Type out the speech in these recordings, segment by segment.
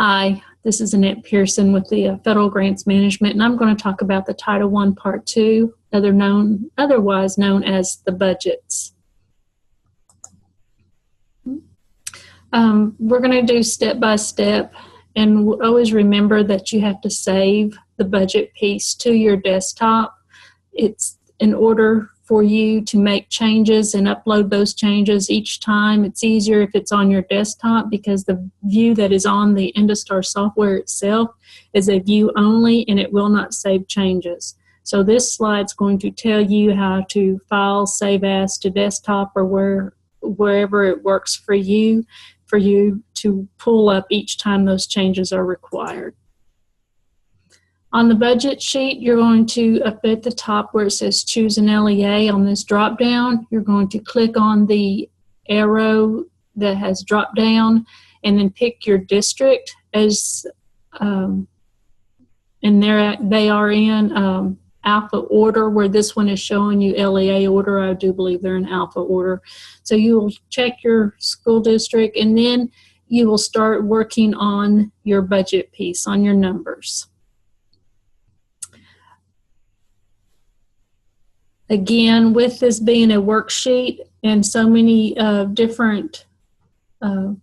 Hi, this is Annette Pearson with the Federal Grants Management, and I'm going to talk about the Title I Part 2, otherwise known as the budgets. We're going to do step by step, and always remember that you have to save the budget piece to your desktop. It's in order for you to make changes and upload those changes each time. It's easier if it's on your desktop because the view that is on the Industar software itself is a view only and it will not save changes. So this slide's going to tell you how to file, save as to desktop or wherever it works for you to pull up each time those changes are required. On the budget sheet, you're going to, up at the top where it says choose an LEA on this drop down, you're going to click on the arrow that has drop down and then pick your district as, and they are in alpha order, where this one is showing you LEA order. I do believe they're in alpha order. So you will check your school district and then you will start working on your budget piece, on your numbers. Again, with this being a worksheet and so many different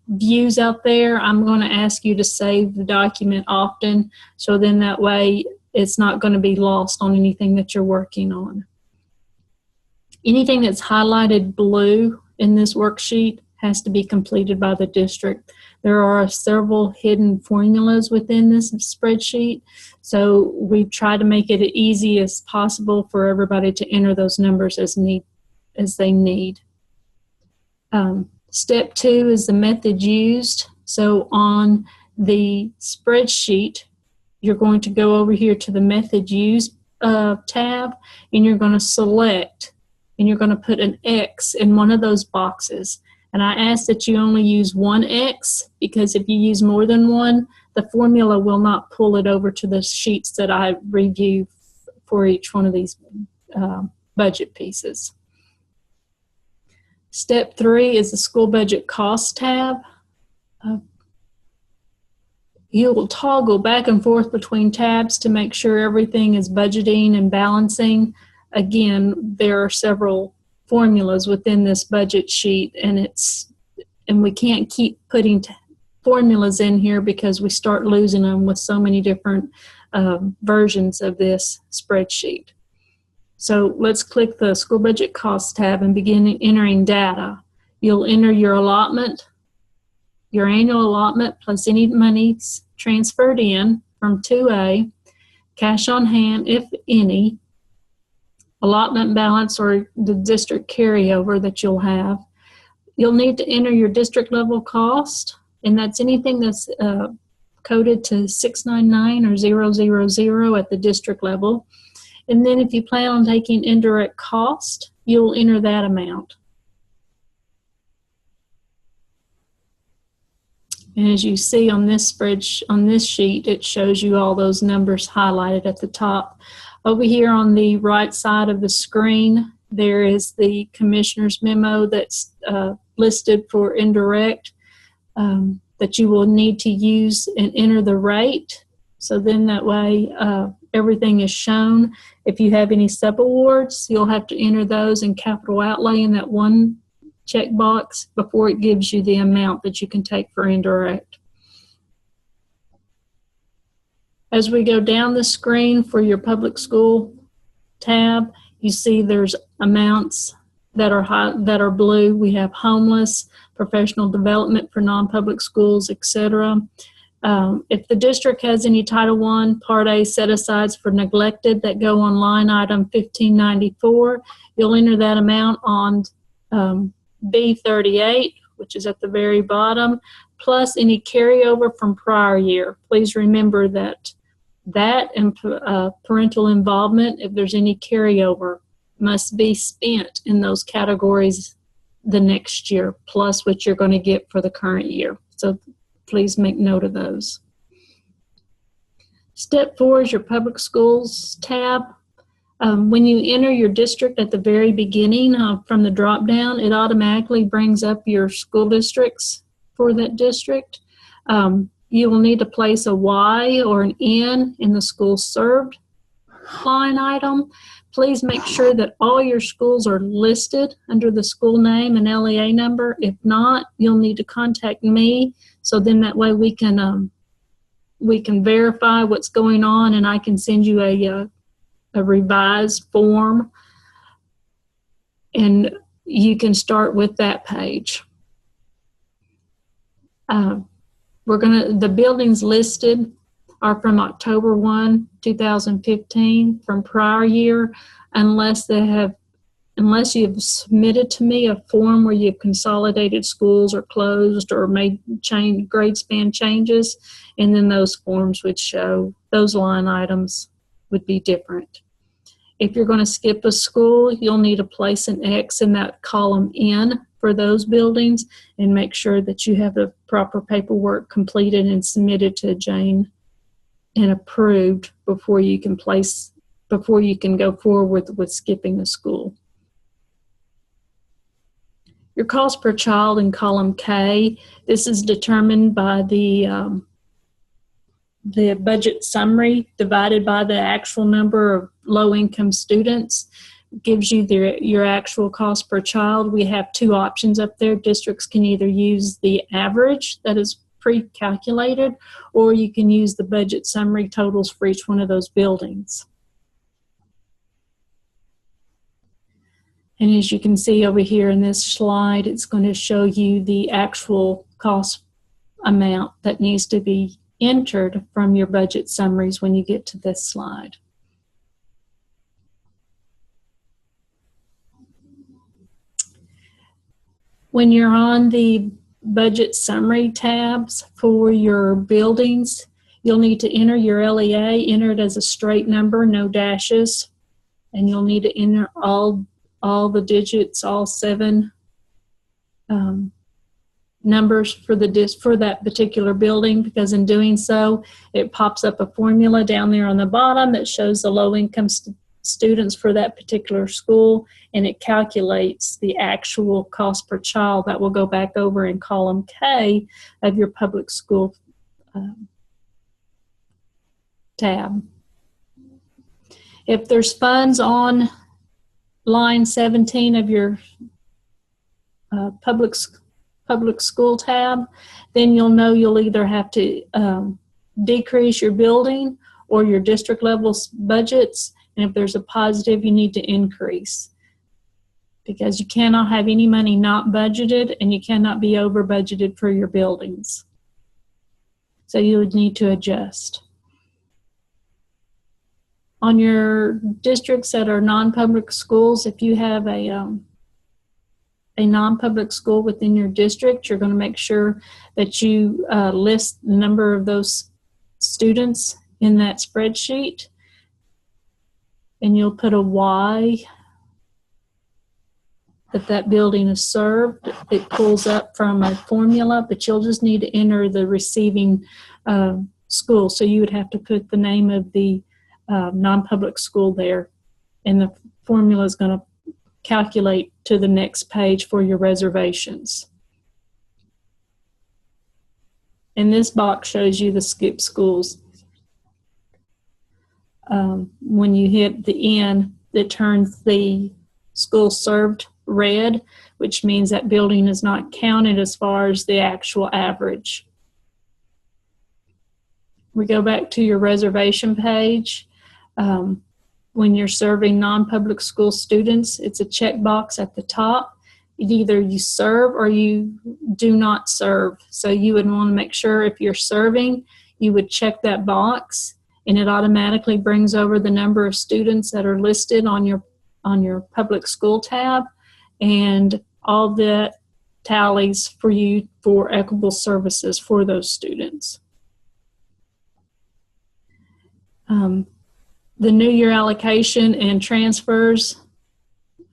views out there, I'm going to ask you to save the document often, so then that way it's not going to be lost on anything that you're working on. Anything that's highlighted blue in this worksheet has to be completed by the district. There are several hidden formulas within this spreadsheet, so we've tried to make it as easy as possible for everybody to enter those numbers as they need. Step 2 is the method used. So on the spreadsheet, you're going to go over here to the method used tab, and you're going to select, and you're going to put an X in one of those boxes. And I ask that you only use one X, because if you use more than one, the formula will not pull it over to the sheets that I review for each one of these budget pieces. Step 3 is the school budget costs tab. You will toggle back and forth between tabs to make sure everything is budgeting and balancing. Again, there are several formulas within this budget sheet, and we can't keep putting formulas in here because we start losing them with so many different versions of this spreadsheet. So let's click the school budget costs tab and begin entering data. You'll enter your allotment, your annual allotment plus any monies transferred in from 2A, cash on hand if any, allotment balance or the district carryover that you'll have. You'll need to enter your district level cost, and that's anything that's coded to 699 or 000 at the district level. And then if you plan on taking indirect cost, you'll enter that amount. And as you see on this sheet, it shows you all those numbers highlighted at the top. Over here on the right side of the screen, there is the commissioner's memo that's listed for indirect that you will need to use and enter the rate. So then that way everything is shown. If you have any subawards, you'll have to enter those in capital outlay in that one checkbox before it gives you the amount that you can take for indirect. As we go down the screen for your public school tab, you see there's amounts that are blue. We have homeless, professional development for non-public schools, etc. If the district has any Title I Part A set-asides for neglected that go on line item 1594, you'll enter that amount on B38, which is at the very bottom, plus any carryover from prior year. Please remember that and parental involvement, if there's any carryover, must be spent in those categories the next year, plus what you're going to get for the current year. So please make note of those. Step 4 is your public schools tab. When you enter your district at the very beginning from the drop down, it automatically brings up your school districts for that district. you will need to place a Y or an N in the school served line item. Please make sure that all your schools are listed under the school name and LEA number. If not, you'll need to contact me, so then that way we can verify what's going on, and I can send you a revised form, and you can start with that page. The buildings listed are from October 1, 2015, from prior year, unless you've submitted to me a form where you've consolidated schools or closed or made grade span changes, and then those forms would show those line items would be different. If you're going to skip a school, you'll need to place an X in that column N for those buildings, and make sure that you have the proper paperwork completed and submitted to Jane and approved before you can go forward with skipping a school. Your cost per child in column K, this is determined by the budget summary divided by the actual number of low-income students. Gives you your actual cost per child. We have two options up there. Districts can either use the average that is pre-calculated, or you can use the budget summary totals for each one of those buildings. And as you can see over here in this slide, it's going to show you the actual cost amount that needs to be entered from your budget summaries when you get to this slide. When you're on the budget summary tabs for your buildings, you'll need to enter your LEA, enter it as a straight number, no dashes, and you'll need to enter all the digits, all 7 numbers for that particular building, because in doing so, it pops up a formula down there on the bottom that shows the low-income students for that particular school, and it calculates the actual cost per child that will go back over in column K of your public school tab. If there's funds on line 17 of your public school tab, then you'll know you'll either have to decrease your building or your district level budgets, and if there's a positive, you need to increase, because you cannot have any money not budgeted, and you cannot be over budgeted for your buildings. So you would need to adjust. On your districts that are non-public schools, if you have a non-public school within your district, you're going to make sure that you list the number of those students in that spreadsheet, and you'll put a Y that building is served. It pulls up from a formula, but you'll just need to enter the receiving school. So you would have to put the name of the non-public school there, and the formula is going to calculate to the next page for your reservations. And this box shows you the skip schools. When you hit the N, it turns the school served red, which means that building is not counted as far as the actual average. We go back to your reservation page. When you're serving non-public school students, it's a checkbox at the top. Either you serve or you do not serve. So you would want to make sure if you're serving, you would check that box, and it automatically brings over the number of students that are listed on your public school tab, and all that tallies for you for equitable services for those students. The new year allocation and transfers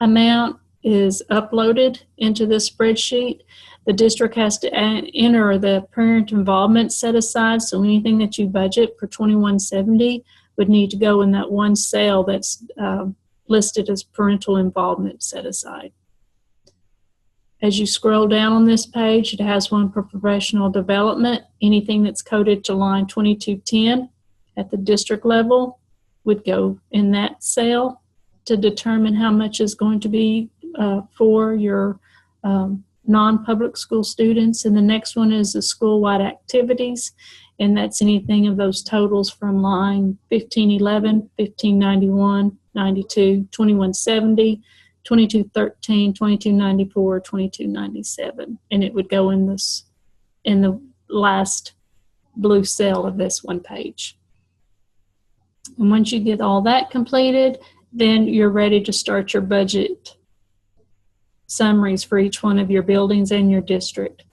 amount is uploaded into this spreadsheet. The district has to enter the parent involvement set aside, so anything that you budget for 2170 would need to go in that one cell that's listed as parental involvement set aside. As you scroll down on this page, it has one for professional development. Anything that's coded to line 2210 at the district level would go in that cell to determine how much is going to be for your non-public school students. And the next one is the school-wide activities, and that's anything of those totals from line 1511, 1591, 92, 2170, 2213, 2294, 2297, and it would go in this in the last blue cell of this one page. And once you get all that completed, then you're ready to start your budget summaries for each one of your buildings and your district.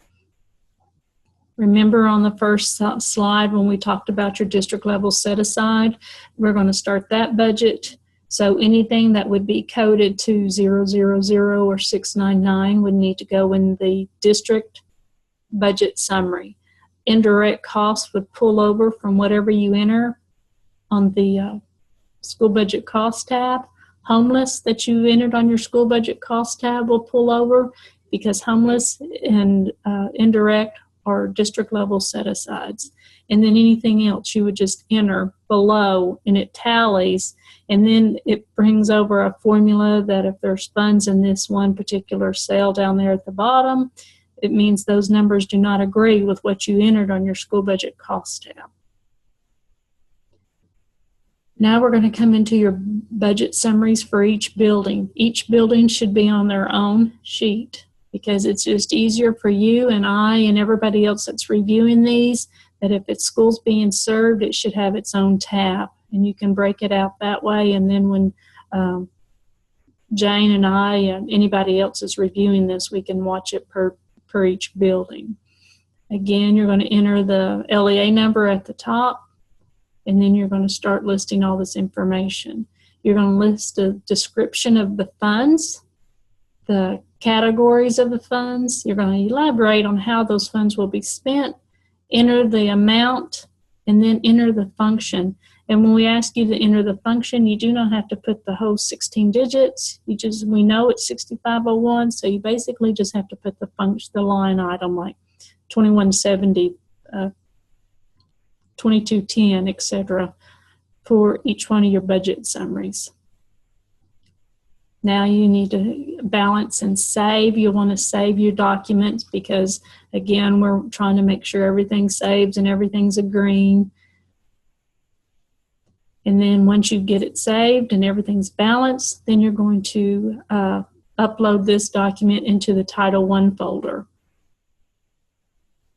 Remember on the first slide when we talked about your district level set aside, we're going to start that budget. So anything that would be coded to 000 or 699 would need to go in the district budget summary. Indirect costs would pull over from whatever you enter on the school budget cost tab. Homeless that you entered on your school budget cost tab will pull over because homeless and indirect are district level set-asides. And then anything else you would just enter below and it tallies, and then it brings over a formula that if there's funds in this one particular cell down there at the bottom, it means those numbers do not agree with what you entered on your school budget cost tab. Now we're going to come into your budget summaries for each building. Each building should be on their own sheet because it's just easier for you and I and everybody else that's reviewing these, that if it's schools being served, it should have its own tab. And you can break it out that way. And then when Jane and I and anybody else is reviewing this, we can watch it per each building. Again, you're going to enter the LEA number at the top, and then you're going to start listing all this information. You're going to list a description of the funds, the categories of the funds. You're going to elaborate on how those funds will be spent, enter the amount, and then enter the function. And when we ask you to enter the function, you do not have to put the whole 16 digits. We know it's 6501, so you basically just have to put the function, the line item like 2170, 2210, etc. for each one of your budget summaries. Now you need to balance and save. You'll want to save your documents because, again, we're trying to make sure everything saves and everything's a green. And then once you get it saved and everything's balanced, then you're going to upload this document into the Title I folder.